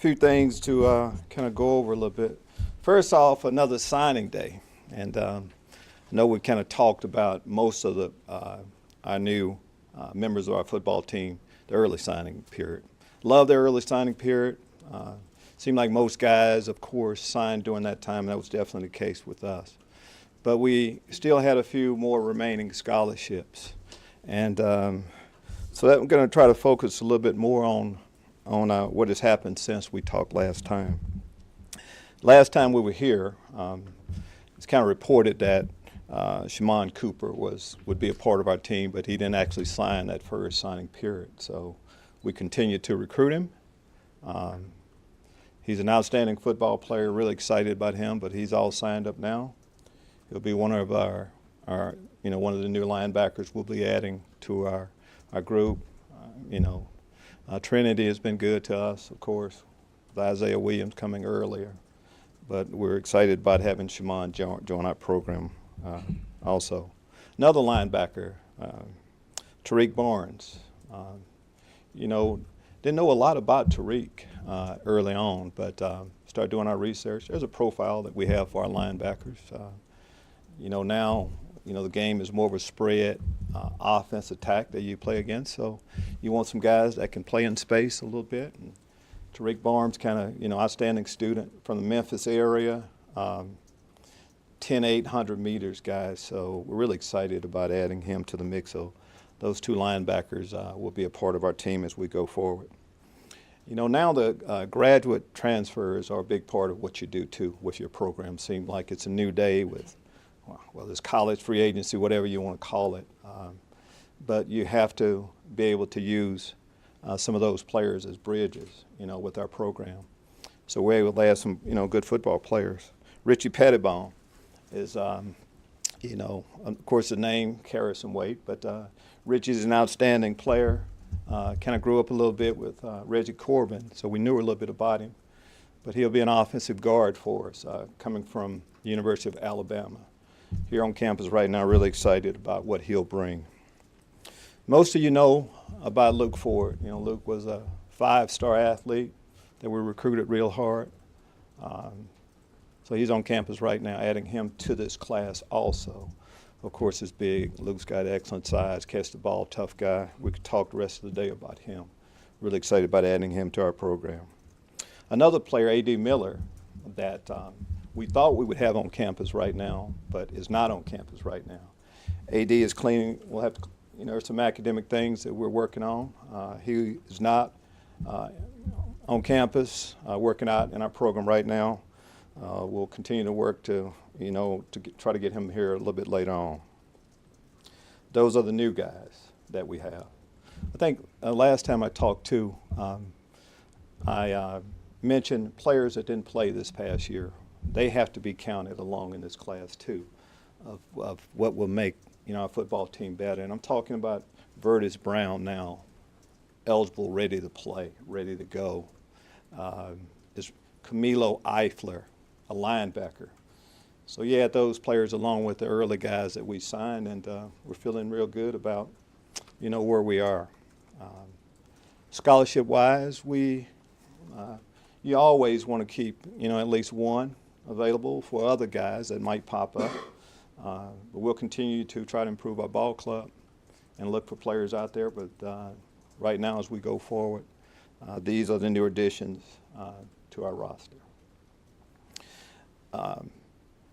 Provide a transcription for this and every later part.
few things to kind of go over a little bit. First off, another signing day, and I know we kind of talked about most of our new members of our football team, the early signing period. Love the early signing period. Seemed like most guys, of course, signed during that time. That was definitely the case with us. But we still had a few more remaining scholarships. And so that we're going to try to focus a little bit more on what has happened since we talked last time. Last time we were here, it's kind of reported that Shimon Cooper would be a part of our team, but he didn't actually sign that first signing period. So we continued to recruit him. He's an outstanding football player, really excited about him, but he's all signed up now. He'll be one of one of the new linebackers we'll be adding to our group. Trinity has been good to us, of course, with Isaiah Williams coming earlier. But we're excited about having Shimon join our program also. Another linebacker, Tariq Barnes. Didn't know a lot about Tariq early on, but started doing our research. There's a profile that we have for our linebackers. Now, the game is more of a spread offense attack that you play against. So you want some guys that can play in space a little bit. And Tariq Barnes, kind of, outstanding student from the Memphis area, 10, 800 meters guys. So we're really excited about adding him to the mix. So those two linebackers will be a part of our team as we go forward. Now the graduate transfers are a big part of what you do, too, with your program. Seems like it's a new day with, there's college free agency, whatever you want to call it. But you have to be able to use some of those players as bridges, with our program. So we're able to add some, good football players. Richie Pettibone is, of course, the name carries some weight, but Richie's an outstanding player. Kind of grew up a little bit with Reggie Corbin, so we knew a little bit about him. But he'll be an offensive guard for us, coming from the University of Alabama. Here on campus right now, really excited about what he'll bring. Most of you know about Luke Ford. Luke was a 5-star athlete that we recruited real hard. So he's on campus right now, adding him to this class also. Of course, is big. Luke's got excellent size, catch the ball, tough guy. We could talk the rest of the day about him. Really excited about adding him to our program. Another player, A.D. Miller, that we thought we would have on campus right now, but is not on campus right now. A.D. is cleaning. We'll have to, there's some academic things that we're working on. He is not on campus working out in our program right now. We'll continue to work to try to get him here a little bit later on. Those are the new guys that we have. I think last time I talked too, I mentioned players that didn't play this past year. They have to be counted along in this class too, of what will make our football team better. And I'm talking about Vertus Brown now, eligible, ready to play, ready to go. Is Camilo Eifler, a linebacker. So yeah, those players along with the early guys that we signed, and we're feeling real good about, where we are. Scholarship-wise, you always want to keep, at least one available for other guys that might pop up. But we'll continue to try to improve our ball club and look for players out there. But right now, as we go forward, these are the new additions to our roster.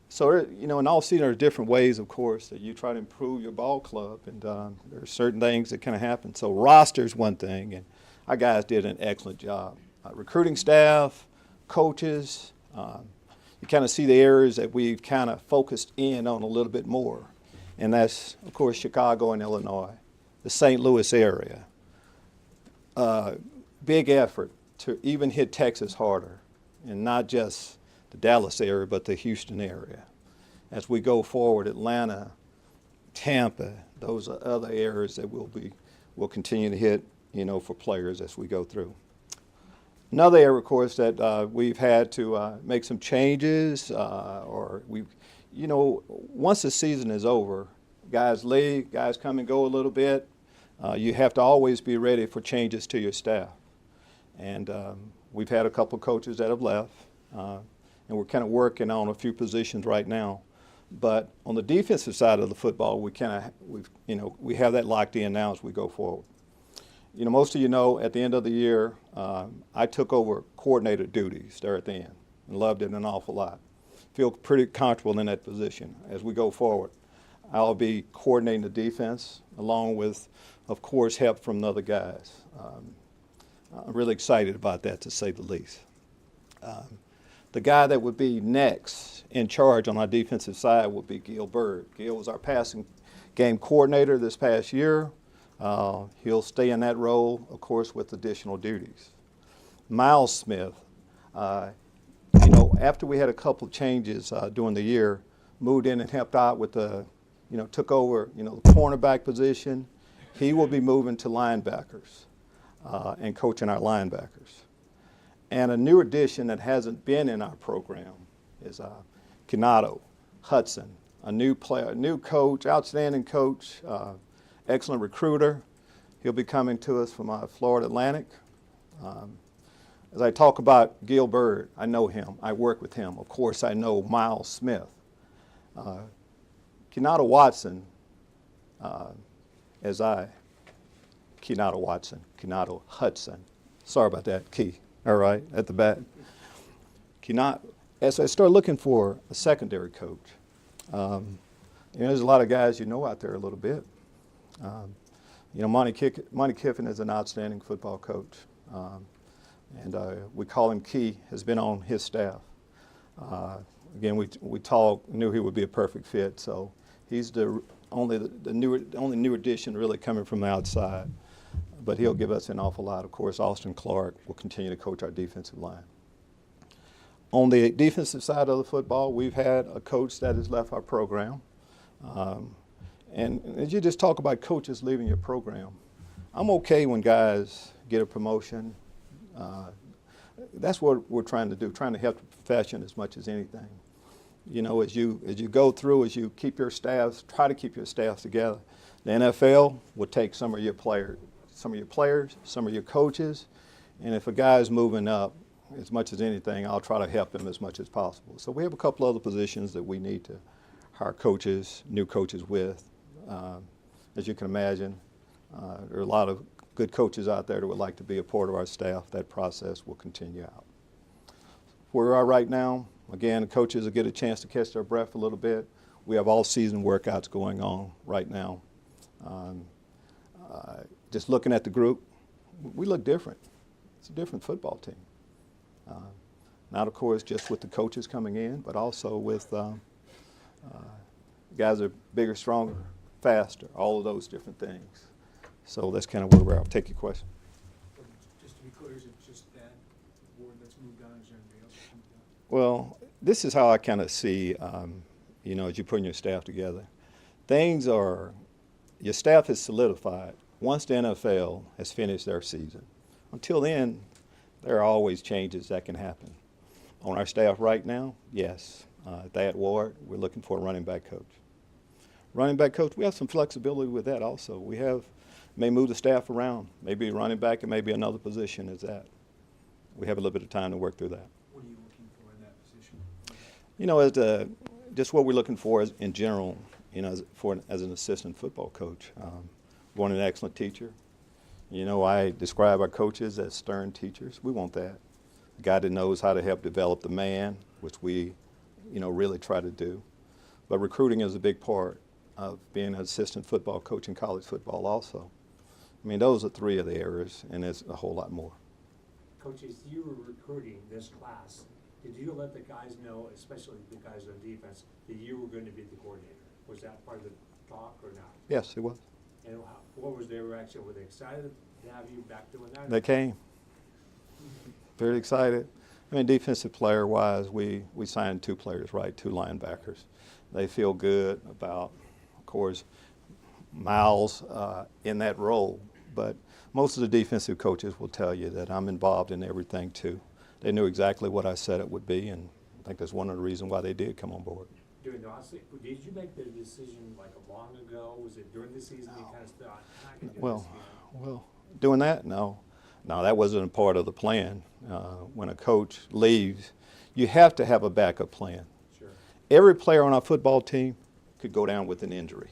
So, in all season, there are different ways, of course, that you try to improve your ball club, and there are certain things that kind of happen. So roster is one thing, and our guys did an excellent job. Recruiting staff, coaches, you kind of see the areas that we've kind of focused in on a little bit more, and that's, of course, Chicago and Illinois, the St. Louis area. Big effort to even hit Texas harder, and not just the Dallas area, but the Houston area. As we go forward, Atlanta, Tampa, those are other areas that we'll continue to hit, for players as we go through. Another area, of course, that we've had to make some changes, or once the season is over, guys leave, guys come and go a little bit. You have to always be ready for changes to your staff. And We've had a couple of coaches that have left, and we're kind of working on a few positions right now. But on the defensive side of the football, we have that locked in now as we go forward. Most of you know at the end of the year, I took over coordinator duties there at the end and loved it an awful lot. Feel pretty comfortable in that position as we go forward. I'll be coordinating the defense along with, of course, help from the other guys. I'm really excited about that, to say the least. The guy that would be next in charge on our defensive side would be Gil Bird. Gil was our passing game coordinator this past year. He'll stay in that role, of course, with additional duties. Miles Smith, after we had a couple of changes during the year, moved in and helped out with took over, the cornerback position. He will be moving to linebackers and coaching our linebackers. And a new addition that hasn't been in our program is Kinato Hudson, a new player, a new coach, outstanding coach, excellent recruiter. He'll be coming to us from Florida Atlantic. As I talk about Gil Bird, I know him. I work with him. Of course, I know Miles Smith. Kinato Hudson. Sorry about that, Key. All right, at the back. As I start looking for a secondary coach, there's a lot of guys out there a little bit. Monty Kiffin is an outstanding football coach, and we call him Key, has been on his staff. Again, we knew he would be a perfect fit, so he's the only new addition really coming from the outside. But he'll give us an awful lot. Of course, Austin Clark will continue to coach our defensive line. On the defensive side of the football, we've had a coach that has left our program. And as you just talk about coaches leaving your program, I'm okay when guys get a promotion. That's what we're trying to do, trying to help the profession as much as anything. As you go through, as you keep your staffs, try to keep your staffs together. The NFL will take some of your players, some of your coaches, and if a guy's moving up, as much as anything, I'll try to help him as much as possible. So we have a couple other positions that we need to hire coaches, new coaches with. As you can imagine, there are a lot of good coaches out there that would like to be a part of our staff. That process will continue out. Where we are right now, again, the coaches will get a chance to catch their breath a little bit. We have all-season workouts going on right now. Just looking at the group, we look different. It's a different football team. Not, of course, just with the coaches coming in, but also with guys that are bigger, stronger, faster, all of those different things. So that's kind of where we're at. I'll take your question. Just to be clear, is it just that board that's moved on? Is there anybody else that's moved on? Well, this is how I kind of see, as you're putting your staff together. Your staff is solidified once the NFL has finished their season. Until then, there are always changes that can happen. On our staff right now, yes, Thad Ward, we're looking for a running back coach. Running back coach, we have some flexibility with that also. We may move the staff around, maybe running back and maybe another position is that. We have a little bit of time to work through that. What are you looking for in that position? Just what we're looking for in general, as an assistant football coach. We want an excellent teacher. I describe our coaches as stern teachers. We want that. A guy that knows how to help develop the man, which we, really try to do. But recruiting is a big part of being an assistant football coach in college football also. Those are three of the areas, and there's a whole lot more. Coaches, you were recruiting this class. Did you let the guys know, especially the guys on defense, that you were going to be the coordinator? Was that part of the talk or not? Yes, it was. And what was their reaction? Were they excited to have you back doing that? They came. Very excited. Defensive player-wise, we signed 2 players, right, 2 linebackers. They feel good about, of course, Miles in that role. But most of the defensive coaches will tell you that I'm involved in everything, too. They knew exactly what I said it would be, and I think that's one of the reasons why they did come on board. Did you make the decision like long ago? Was it during the season you kind of thought, I can do this? Well, doing that, no. Now, that wasn't a part of the plan. When a coach leaves, you have to have a backup plan. Sure. Every player on our football team could go down with an injury.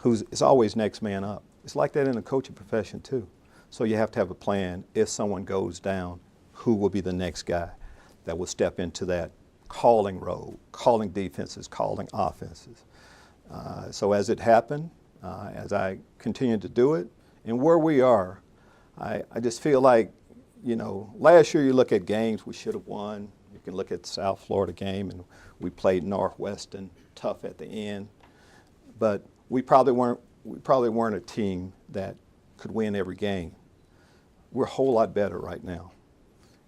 It's always next man up. It's like that in the coaching profession too. So you have to have a plan. If someone goes down, who will be the next guy that will step into that calling role, calling defenses, calling offenses. So as it happened, as I continued to do it, and where we are, I just feel like, last year you look at games we should have won. You can look at the South Florida game, and we played Northwestern tough at the end. But we probably weren't a team that could win every game. We're a whole lot better right now.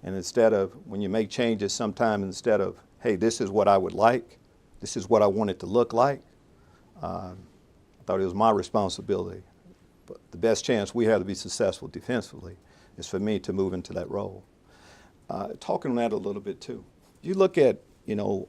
And instead of, when you make changes sometime, instead of, hey, this is what I would like, this is what I want it to look like, I thought it was my responsibility. But the best chance we have to be successful defensively is for me to move into that role. Talking on that a little bit too. You look at,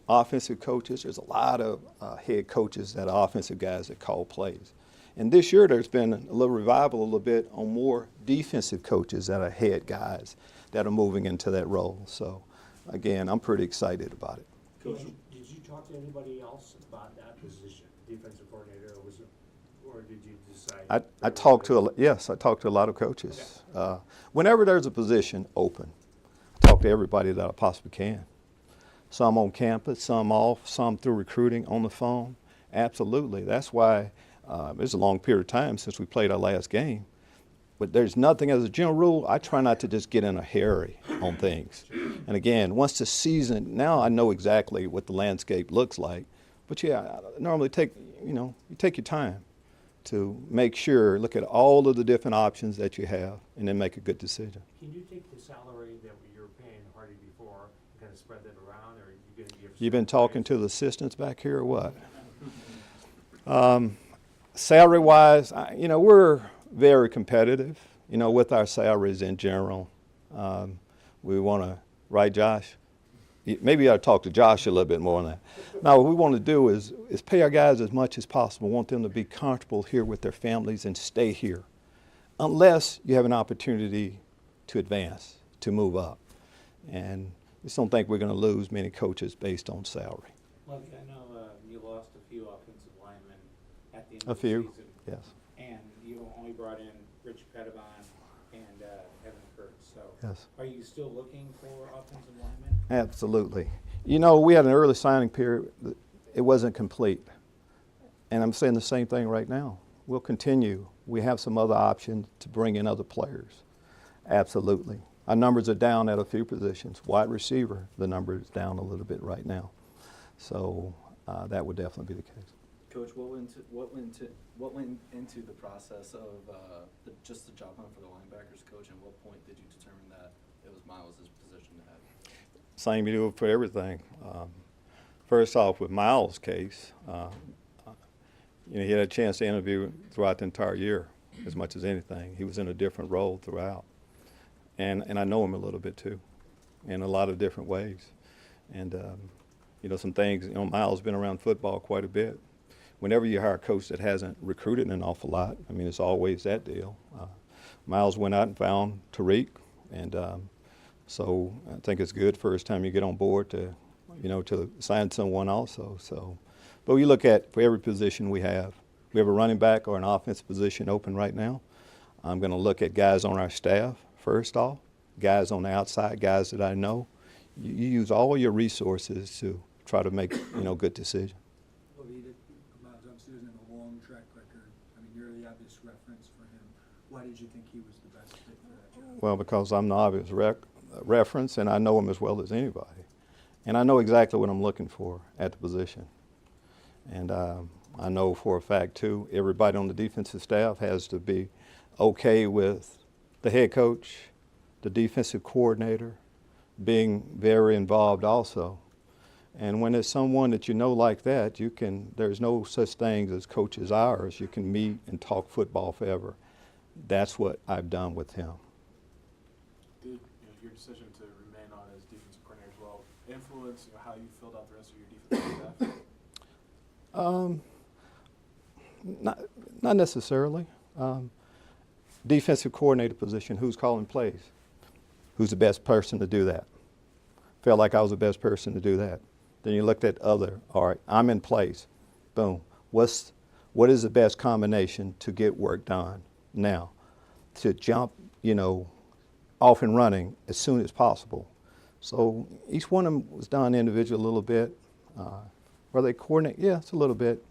offensive coaches, there's a lot of head coaches that are offensive guys that call plays. And this year there's been a little revival a little bit on more defensive coaches that are head guys that are moving into that role. So, again, I'm pretty excited about it. Coach, did you talk to anybody else about that position, defensive coordinator, or did you decide? I talked to a lot of coaches. Okay. Whenever there's a position open, I talk to everybody that I possibly can. Some on campus, some off, some through recruiting, on the phone. Absolutely. That's why it's a long period of time since we played our last game. But there's nothing, as a general rule, I try not to just get in a hurry on things. And again, once the season, now I know exactly what the landscape looks like. But yeah, I normally you take your time to make sure, look at all of the different options that you have, and then make a good decision. Can you take the salary that you were paying Hardy before and kind of spread that around, or are you going to give? You've been talking to the assistants back here or what? Salary-wise, we're very competitive, with our salaries in general. We want to, right, Josh? Maybe I ought to talk to Josh a little bit more on that. Now, what we want to do is pay our guys as much as possible. We want them to be comfortable here with their families and stay here, unless you have an opportunity to advance, to move up. And I just don't think we're going to lose many coaches based on salary. Well, I know you lost a few offensive linemen at the end A of the few, season. yes. And you only brought in Rich Pettibon and Evan Kurtz. So Yes. are you still looking for offensive linemen? Absolutely. We had an early signing period. It wasn't complete. And I'm saying the same thing right now. We'll continue. We have some other options to bring in other players. Absolutely. Our numbers are down at a few positions. Wide receiver, the number is down a little bit right now. So that would definitely be the case. Coach, what went into the process of just the job hunt for the linebackers coach, and what point did you determine that it was Miles' position to have? Same you do for everything. First off, with Miles' case, he had a chance to interview throughout the entire year as much as anything. He was in a different role throughout. And I know him a little bit too, in a lot of different ways. And, some things, Miles has been around football quite a bit. Whenever you hire a coach that hasn't recruited an awful lot, it's always that deal. Miles went out and found Tariq, and so I think it's good first time you get on board to sign someone also. So, but we look at, for every position we have a running back or an offensive position open right now. I'm going to look at guys on our staff first off, guys on the outside, guys that I know. You use all your resources to try to make good decisions. Lovie, Miles obviously doesn't have a long track record. You're the obvious reference for him. Why did you think he was the best fit for that job? Well, because I'm the obvious reference, and I know him as well as anybody. And I know exactly what I'm looking for at the position. And I know for a fact, too, everybody on the defensive staff has to be okay with the head coach, the defensive coordinator, being very involved also. And when it's someone that you know like that, there's no such thing as coaches hours. You can meet and talk football forever. That's what I've done with him. Did your decision to remain on as defensive coordinator as well influence how you filled out the rest of your defensive staff? Not necessarily. defensive coordinator position, who's calling plays? Who's the best person to do that? Felt like I was the best person to do that. Then you looked at other, all right, I'm in place. Boom. What is the best combination to get work done now? To jump, off and running as soon as possible. So each one of them was done individually a little bit. Were they coordinate? Yeah, it's a little bit,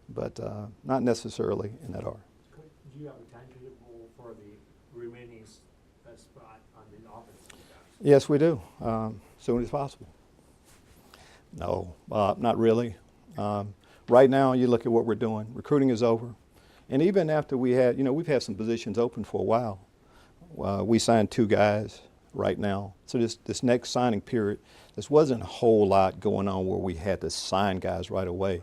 but not necessarily in that order. Do you have a timetable for the remaining spot on the offensive staff? Yes, we do. Soon as possible. No, not really. Right now, you look at what we're doing. Recruiting is over. And even after we've had some positions open for a while. We signed 2 guys right now. So this next signing period, this wasn't a whole lot going on where we had to sign guys right away.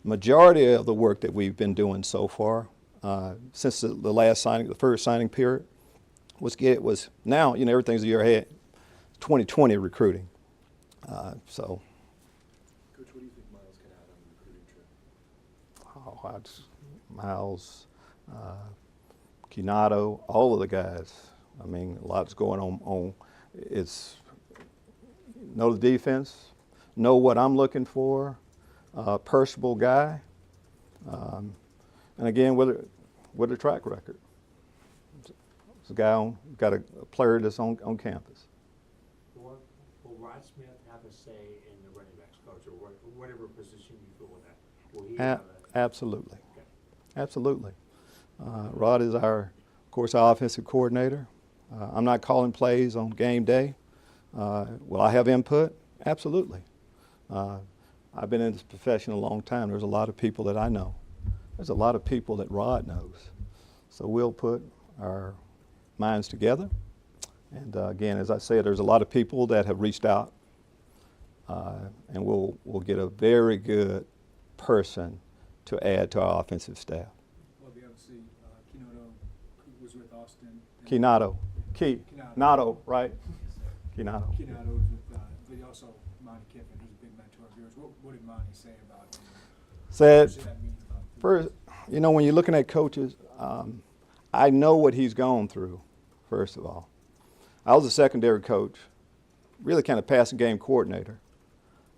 Majority of the work that we've been doing so far, since the first signing period, was now, everything's a year ahead. 2020 recruiting. So. Coach, what do you think Miles can add on the recruiting trip? Miles, Kinato, all of the guys. I mean, a lot's going on. It's know the defense, know what I'm looking for, personable guy, and again with a track record. It's a guy got a player that's on campus. Will Rod Smith have a say in the running backs coach, or whatever position you fill with that? Will he have a? Absolutely. Okay. Absolutely. Rod is our offensive coordinator. I'm not calling plays on game day. Will I have input? Absolutely. I've been in this profession a long time. There's a lot of people that I know. There's a lot of people that Rod knows. So we'll put our minds together. And again, as I said, there's a lot of people that have reached out. And we'll get a very good person to add to our offensive staff. Well, obviously, Kinoto was with Austin. Kinato, Nato, right? Kinato. Kinato was with, but also Monty Kiffin, who's a big mentor of yours. What did Monty say about him? Said, What does that mean about him? first, when you're looking at coaches, I know what he's gone through, first of all. I was a secondary coach, really kind of passing game coordinator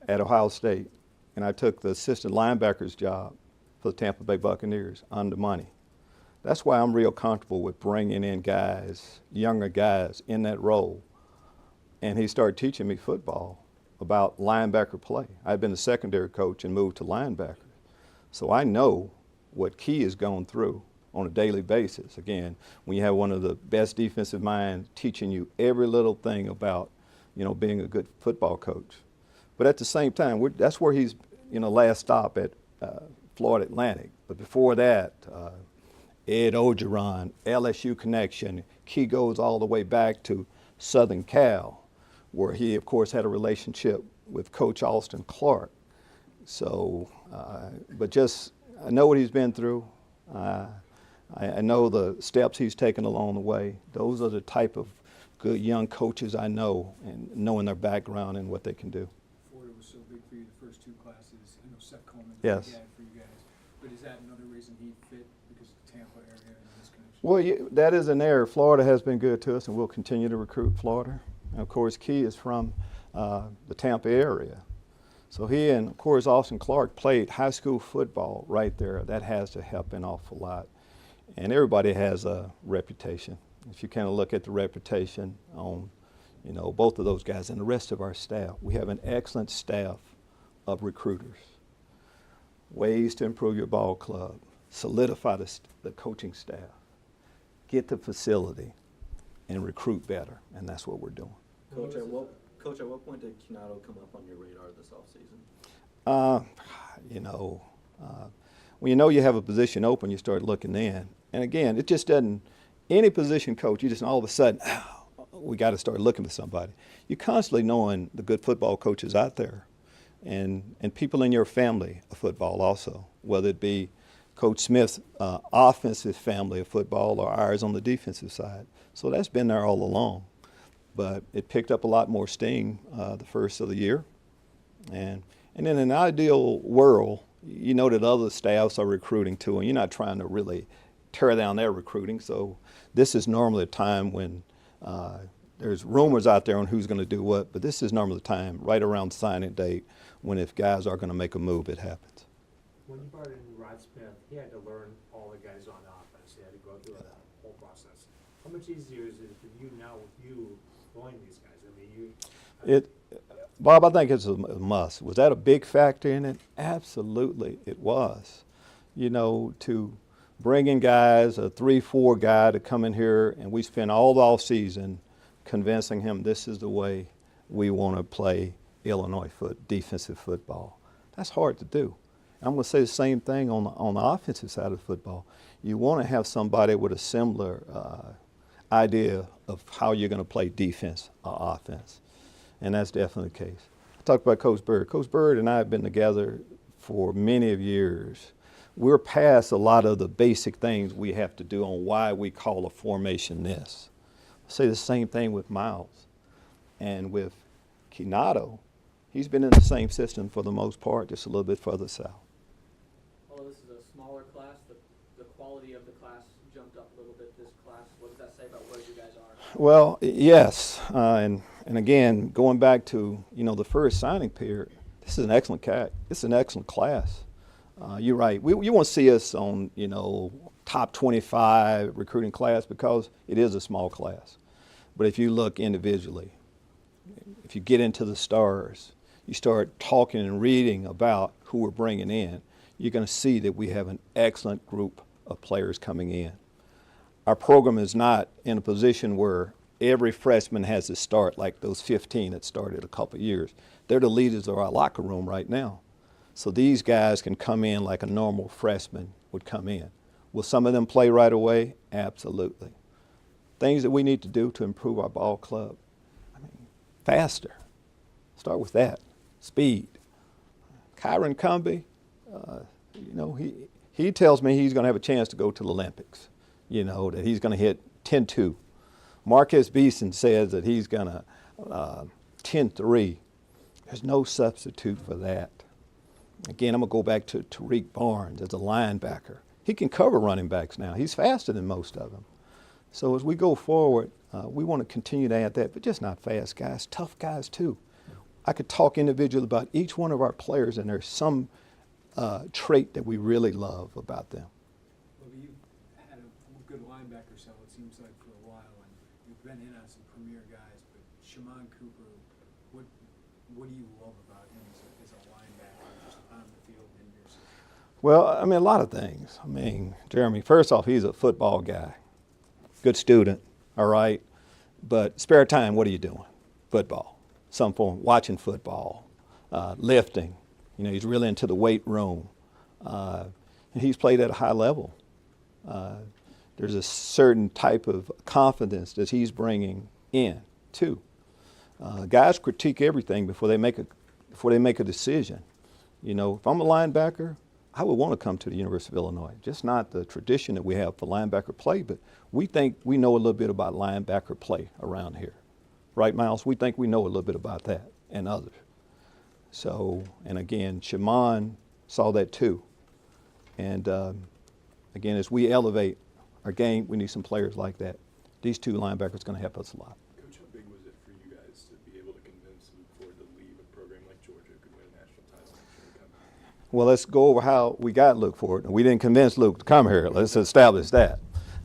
at Ohio State, and I took the assistant linebacker's job for the Tampa Bay Buccaneers under Monty. That's why I'm real comfortable with bringing in guys, younger guys, in that role. And he started teaching me football about linebacker play. I'd been a secondary coach and moved to linebacker. So I know what Key is going through on a daily basis. Again, when you have one of the best defensive minds teaching you every little thing about, being a good football coach. But at the same time, that's where he's, last stop at Florida Atlantic. But before that, Ed Ogeron, LSU connection. Key goes all the way back to Southern Cal, where he, of course, had a relationship with Coach Austin Clark. So, but just, I know what he's been through. I know the steps he's taken along the way. Those are the type of good young coaches I know, and knowing their background and what they can do. Florida was so big for you the first 2 classes. I know Seth Coleman was Yes. a big guy for you guys. But is that another reason he fit because of the Tampa area and his connection? Well, that is an error. Florida has been good to us, and we'll continue to recruit Florida. And of course, Key is from the Tampa area. So he and, of course, Austin Clark played high school football right there. That has to help an awful lot. And everybody has a reputation. If you kind of look at the reputation on, both of those guys and the rest of our staff, we have an excellent staff of recruiters. Ways to improve your ball club, solidify the coaching staff, get the facility, and recruit better, and that's what we're doing. Coach, at what point did Kinato come up on your radar this offseason? When you have a position open, you start looking in. And again, it just doesn't, any position coach, you just all of a sudden, we got to start looking for somebody. You're constantly knowing the good football coaches out there and people in your family of football also, whether it be Coach Smith's offensive family of football or ours on the defensive side. So that's been there all along. But it picked up a lot more steam the first of the year. And in an ideal world, that other staffs are recruiting too, and you're not trying to really tear down their recruiting. So this is normally a time when there's rumors out there on who's going to do what, but this is normally the time, right around signing date, when if guys are going to make a move, it happens. When you brought in Rod Smith, he had to learn all the guys on offense. He had to go through that whole process. How much easier is it for you now with you knowing these guys? I mean, Bob, I think it's a must. Was that a big factor in it? Absolutely, it was. You know, to bring in guys, a 3-4 guy to come in here, and we spent all the off season convincing him this is the way we want to play Illinois defensive football. That's hard to do. I'm going to say the same thing on the offensive side of football. You want to have somebody with a similar idea of how you're going to play defense or offense, and that's definitely the case. I talked about Coach Bird. Coach Bird and I have been together for many of years. We're past a lot of the basic things we have to do on why we call a formation this. I'll say the same thing with Miles. And with Kinato, he's been in the same system for the most part, just a little bit further south. Although this is a smaller class, the quality of the class jumped up a little bit this class. What does that say about where you guys are? Well, yes, and again, going back to the first signing period, this is an excellent This is an excellent class. You're right. You want to see us on top 25 recruiting class because it is a small class. But if you look individually, if you get into the stars, you start talking and reading about who we're bringing in, you're going to see that we have an excellent group of players coming in. Our program is not in a position where every freshman has to start like those 15 that started a couple of years. They're the leaders of our locker room right now. So these guys can come in like a normal freshman would come in. Will some of them play right away? Absolutely. Things that we need to do to improve our ball club. Faster. Start with that. Speed. Kyron Cumby, he tells me he's going to have a chance to go to the Olympics. That he's going to hit 10-2. Marquez Beeson says that he's going to 10-3. There's no substitute for that. Again, I'm going to go back to Tariq Barnes as a linebacker. He can cover running backs now. He's faster than most of them. So as we go forward, we want to continue to add that, but just not fast guys, tough guys too. I could talk individually about each one of our players, and there's some trait that we really love about them. Well, you've had a good linebacker cell, it seems like, for a while, and you've been in on some premier guys, but Shimon Cooper, what do you love about him as a linebacker, just on the field in your system? Well, a lot of things. Jeremy, first off, he's a football guy. Good student, all right? But spare time, what are you doing? Football. Some form, watching football, lifting. He's really into the weight room. And he's played at a high level. There's a certain type of confidence that he's bringing in, too. Guys critique everything before they make a decision. If I'm a linebacker, I would want to come to the University of Illinois. Just not the tradition that we have for linebacker play, but we think we know a little bit about linebacker play around here. Right, Miles? We think we know a little bit about that and others. So, and again, Shimon saw that too. And again, as we elevate our game, we need some players like that. These two linebackers are going to help us a lot. Coach, how big was it for you guys to be able to convince Luke Ford to leave a program like Georgia who could win a national title and come here? Well, let's go over how we got Luke Ford. We didn't convince Luke to come here. Let's establish that.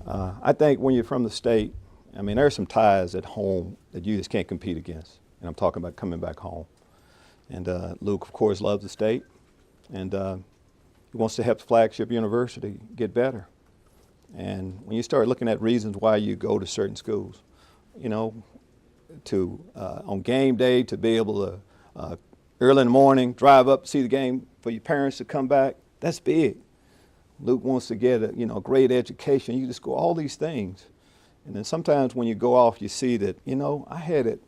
I think when you're from the state, there are some ties at home that you just can't compete against. And I'm talking about coming back home. And Luke, of course, loves the state. And he wants to help the flagship university get better. And when you start looking at reasons why you go to certain schools, on game day to be able to early in the morning drive up, see the game for your parents to come back, that's big. Luke wants to get a great education. You just go all these things. And then sometimes when you go off, you see that, I had it,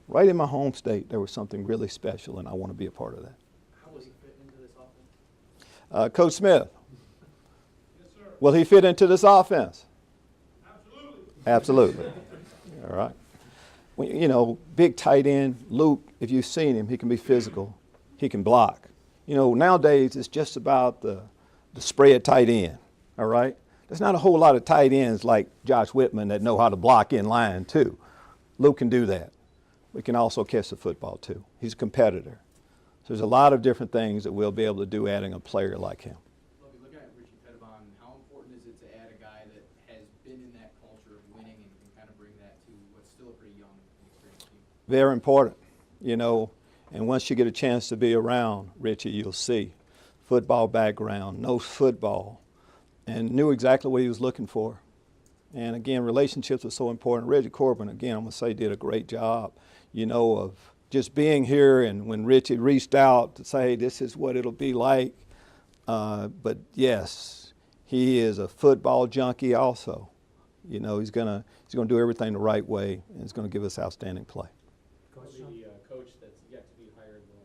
right in my home state, there was something really special, and I want to be a part of that. How was he fit into this offense? Coach Smith. Yes, sir. Will he fit into this offense? Absolutely. Absolutely. All right. Big tight end, Luke, if you've seen him, he can be physical. He can block. Nowadays it's just about the spread tight end, all right? there's not a whole lot of tight ends like Josh Whitman that know how to block in line too. Luke can do that. We can also catch the football too. He's a competitor. So there's a lot of different things that we'll be able to do adding a player like him. Lovie, looking at Richie Pettibon, how important is it to add a guy that has been in that culture of winning and can kind of bring that to what's still a pretty young and experienced team? Very important, you know, and once you get a chance to be around Richie, you'll see football background, knows football, and knew exactly what he was looking for. And again, relationships are so important. Reggie Corbin, again, I'm going to say did a great job, you know, of just being here, and when Richie reached out to say, hey, this is what it'll be like. But yes, he is a football junkie also. You know, he's gonna do everything the right way, and he's going to give us outstanding play. Coach The Sean? coach that's yet to be hired, will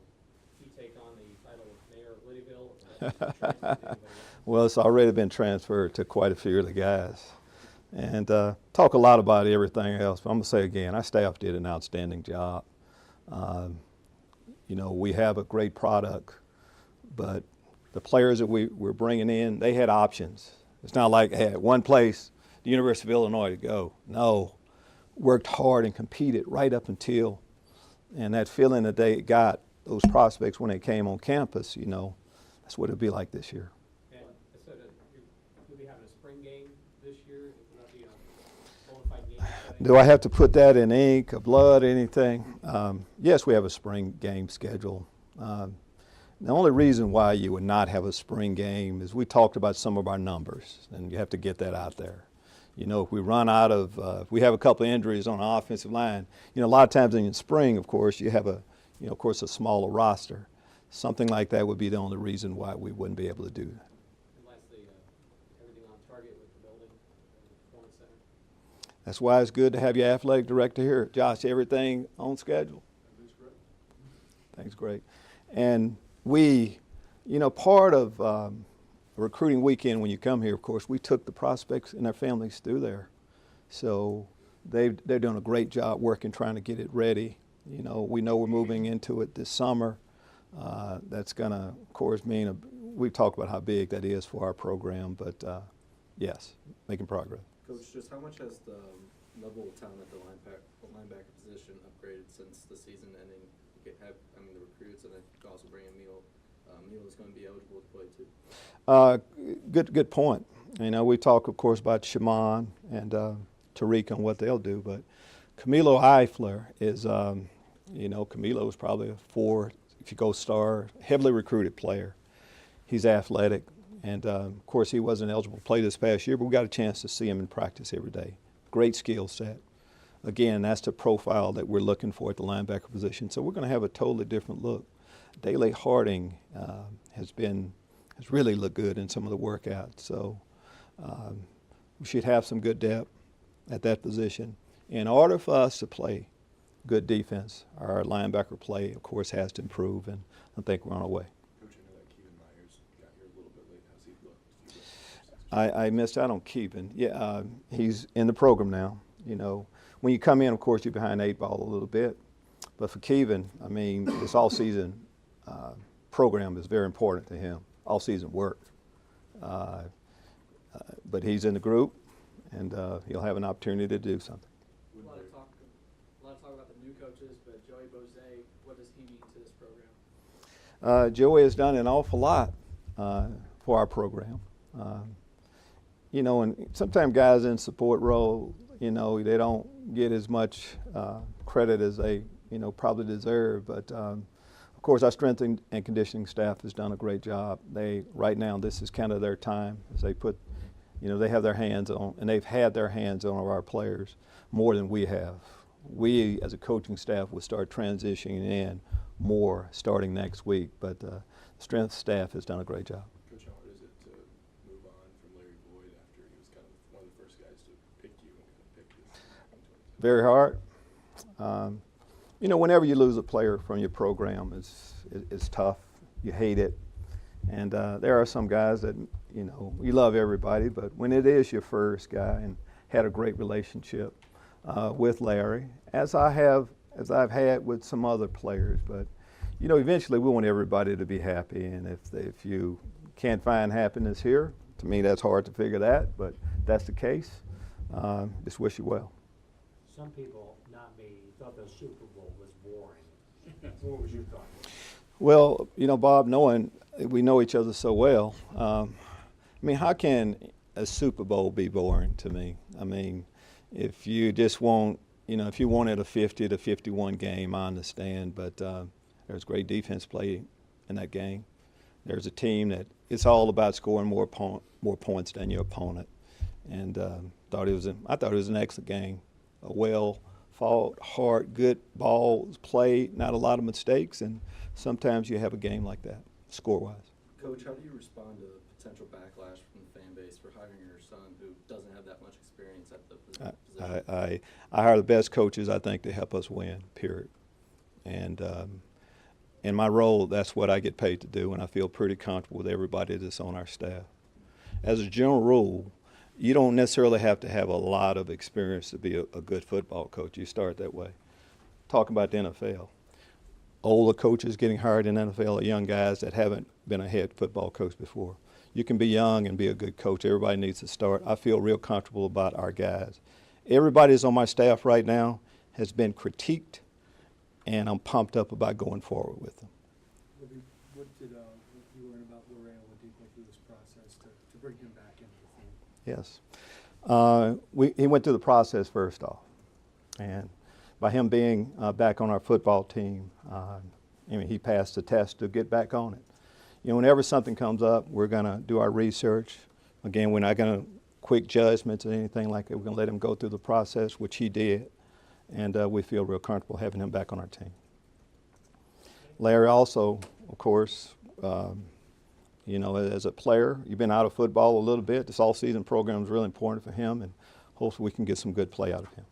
he take on the title of mayor of Lydyville? Or will that be transferred to anybody else? Well, it's already been transferred to quite a few of the guys. And talk a lot about everything else, but I'm going to say again, our staff did an outstanding job. You know, we have a great product, but the players that we're bringing in, they had options. It's not like they had one place, the University of Illinois, to go. No, worked hard and competed right up until, and that feeling that they got, those prospects when they came on campus, you know, that's what it'll be like this year. And so you'll be having a spring game this year? Will that be a bona fide game setting? Do I have to put that in ink or blood or anything? Yes, we have a spring game schedule. The only reason why you would not have a spring game is we talked about some of our numbers, and you have to get that out there. You know, if we run out of, if we have a couple of injuries on the offensive line, you know, a lot of times in spring, of course, you have a, you know, of course, a smaller roster. Something like that would be the only reason why we wouldn't be able to do that. And lastly, everything on target with the building, the performance center? That's why it's good to have your athletic director here. Josh, everything on schedule? Everything's great. Things great. And we, you know, part of recruiting weekend when you come here, of course, we took the prospects and their families through there. So they're doing a great job working, trying to get it ready. You know we're moving into it this summer. That's going to, of course, mean, we talked about how big that is for our program, but yes, making progress. Coach, just how much has the level of talent at the linebacker position upgraded since the season ending? You could have, I mean, the recruits, and then you could also bring in Neal. Neal is going to be eligible to play too. Good point. You know, we talk, of course, about Shimon and Tariq and what they'll do, but Camilo Eifler is, you know, Camilo is probably a 4, if you go star, heavily recruited player. He's athletic, and of course he wasn't eligible to play this past year, but we got a chance to see him in practice every day. Great skill set. Again, that's the profile that we're looking for at the linebacker position. So we're going to have a totally different look. Daly Harding has really looked good in some of the workouts. So we should have some good depth at that position. In order for us to play good defense, our linebacker play, of course, has to improve, and I think we're on our way. Coach, I know that Kevin Myers got here a little bit late. How's he looked? I missed out on Kevin. Yeah, he's in the program now. You know, when you come in, of course, you're behind the 8 ball a little bit. But for Kevin, I mean, this all-season program is very important to him. All-season work. But he's in the group, and he'll have an opportunity to do something. A lot of talk about the new coaches, but Joey Bozay, what does he mean to this program? Joey has done an awful lot for our program. You know, and sometimes guys in support role, you know, they don't get as much credit as they, you know, probably deserve. But of course, our strength and conditioning staff has done a great job. Right now, this is kind of their time as they put, you know, they have their hands on, and they've had their hands on our players more than we have. We, as a coaching staff, will start transitioning in more starting next week. But the strength staff has done a great job. Coach, how hard is it to move on from Larry Boyd after he was kind of one of the first guys to pick you and kind of pick this? Very hard. You know, whenever you lose a player from your program, it's tough. You hate it. And there are some guys that, you know, you love everybody, but when it is your first guy, and had a great relationship with Larry, as I've had with some other players. But, you know, eventually we want everybody to be happy, and if you can't find happiness here, To me, that's hard to figure that, but that's the case. Just wish you well. Some people, not me, thought the Super Bowl was boring. So what was your thought? Well, you know, Bob, we know each other so well. I mean, how can a Super Bowl be boring to me? I mean, if you just want, you know, if you wanted a 50 to 51 game, I understand, but there's great defense play in that game. There's a team that it's all about scoring more points than your opponent, and I thought it was an excellent game, a well fought, hard, good balls played, not a lot of mistakes, and sometimes you have a game like that, score-wise. Coach, how do you respond to potential backlash from the fan base for hiring your son who doesn't have that much experience at the position? I hire the best coaches, I think, to help us win, period. And in my role, that's what I get paid to do, and I feel pretty comfortable with everybody that's on our staff. As a general rule, you don't necessarily have to have a lot of experience to be a good football coach. You start that way. Talking about the NFL. Older coaches getting hired in the NFL are young guys that haven't been a head football coach before. You can be young and be a good coach. Everybody needs to start. I feel real comfortable about our guys. Everybody that's on my staff right now has been critiqued, and I'm pumped up about going forward with them. What did you learn about Lorraine when you go through this process to bring him back into the fold? Yes. He went through the process first off. And by him being back on our football team, I mean, he passed the test to get back on it. You know, whenever something comes up, we're going to do our research. Again, we're not going to quick judgments or anything like that. We're going to let him go through the process, which he did. And we feel real comfortable having him back on our team. Larry also, of course, you know, as a player, you've been out of football a little bit. This all-season program is really important for him, and hopefully we can get some good play out of him.